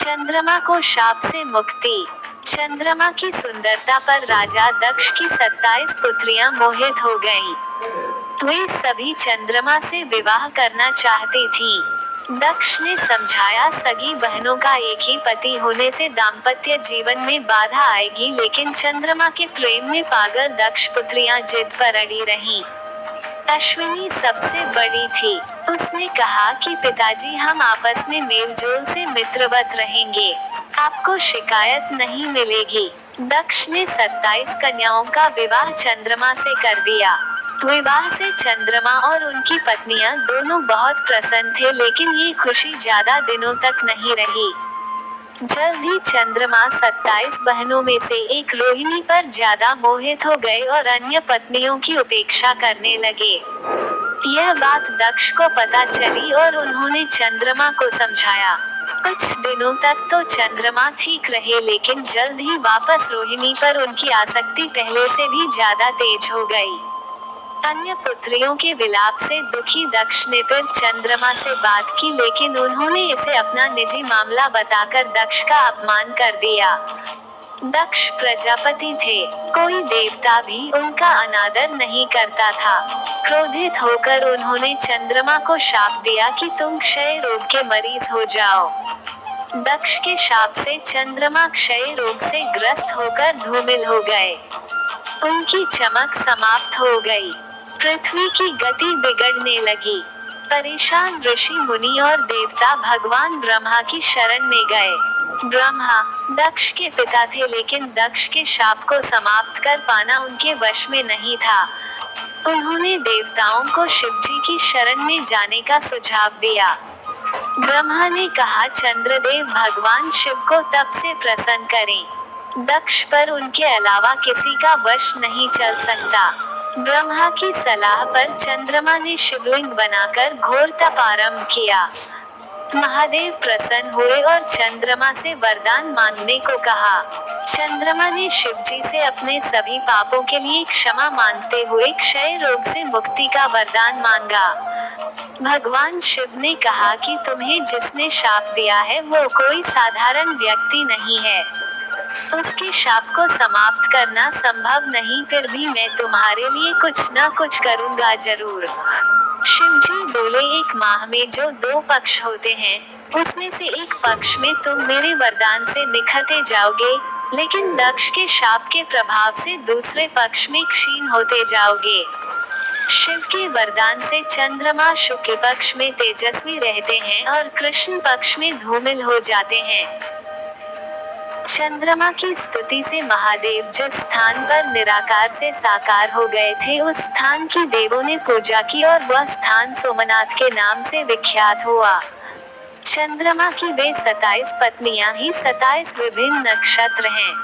चंद्रमा को शाप से मुक्ति। चंद्रमा की सुंदरता पर राजा दक्ष की 27 पुत्रियां मोहित हो गईं। वे सभी चंद्रमा से विवाह करना चाहती थीं। दक्ष ने समझाया, सगी बहनों का एक ही पति होने से दाम्पत्य जीवन में बाधा आएगी, लेकिन चंद्रमा के प्रेम में पागल दक्ष पुत्रियां जिद पर अड़ी रहीं। अश्विनी सबसे बड़ी थी। उसने कहा कि पिताजी, हम आपस में मेलजोल से मित्रवत रहेंगे, आपको शिकायत नहीं मिलेगी। दक्ष ने 27 कन्याओं का विवाह चंद्रमा से कर दिया। विवाह से चंद्रमा और उनकी पत्नियां दोनों बहुत प्रसन्न थे, लेकिन ये खुशी ज्यादा दिनों तक नहीं रही। जल्द ही चंद्रमा 27 बहनों में से एक रोहिणी पर ज्यादा मोहित हो गए और अन्य पत्नियों की उपेक्षा करने लगे। यह बात दक्ष को पता चली और उन्होंने चंद्रमा को समझाया। कुछ दिनों तक तो चंद्रमा ठीक रहे, लेकिन जल्द ही वापस रोहिणी पर उनकी आसक्ति पहले से भी ज्यादा तेज हो गई। अन्य पुत्रियों के विलाप से दुखी दक्ष ने फिर चंद्रमा से बात की, लेकिन उन्होंने इसे अपना निजी मामला बताकर दक्ष का अपमान कर दिया। दक्ष प्रजापति थे, कोई देवता भी उनका अनादर नहीं करता था। क्रोधित होकर उन्होंने चंद्रमा को शाप दिया कि तुम क्षय रोग के मरीज हो जाओ। दक्ष के शाप से चंद्रमा क्षय रोग से ग्रस्त होकर धूमिल हो गए। उनकी चमक समाप्त हो गई। पृथ्वी की गति बिगड़ने लगी। परेशान ऋषि मुनि और देवता भगवान ब्रह्मा की शरण में गए। ब्रह्मा दक्ष के पिता थे, लेकिन दक्ष के शाप को समाप्त कर पाना उनके वश में नहीं था। उन्होंने देवताओं को शिवजी की शरण में जाने का सुझाव दिया। ब्रह्मा ने कहा, चंद्रदेव भगवान शिव को तप से प्रसन्न करें। दक्ष पर उनके अलावा किसी का वश नहीं चल सकता। ब्रह्मा की सलाह पर चंद्रमा ने शिवलिंग बनाकर घोर तप आरंभ किया। महादेव प्रसन्न हुए और चंद्रमा से वरदान मांगने को कहा। चंद्रमा ने शिवजी से अपने सभी पापों के लिए क्षमा मांगते हुए क्षय रोग से मुक्ति का वरदान मांगा। भगवान शिव ने कहा कि तुम्हें जिसने शाप दिया है वो कोई साधारण व्यक्ति नहीं है। उसके शाप को समाप्त करना संभव नहीं, फिर भी मैं तुम्हारे लिए कुछ न कुछ करूंगा जरूर। शिवजी बोले, एक माह में जो 2 पक्ष होते हैं, उसमें से एक पक्ष में तुम मेरे वरदान से निखरते जाओगे, लेकिन दक्ष के शाप के प्रभाव से दूसरे पक्ष में क्षीण होते जाओगे। शिव के वरदान से चंद्रमा शुक्ल पक्ष में तेजस्वी रहते हैं और कृष्ण पक्ष में धूमिल हो जाते हैं। चंद्रमा की स्तुति से महादेव जिस स्थान पर निराकार से साकार हो गए थे, उस स्थान की देवों ने पूजा की और वह स्थान सोमनाथ के नाम से विख्यात हुआ। चंद्रमा की वे 27 पत्नियां ही 27 विभिन्न नक्षत्र हैं।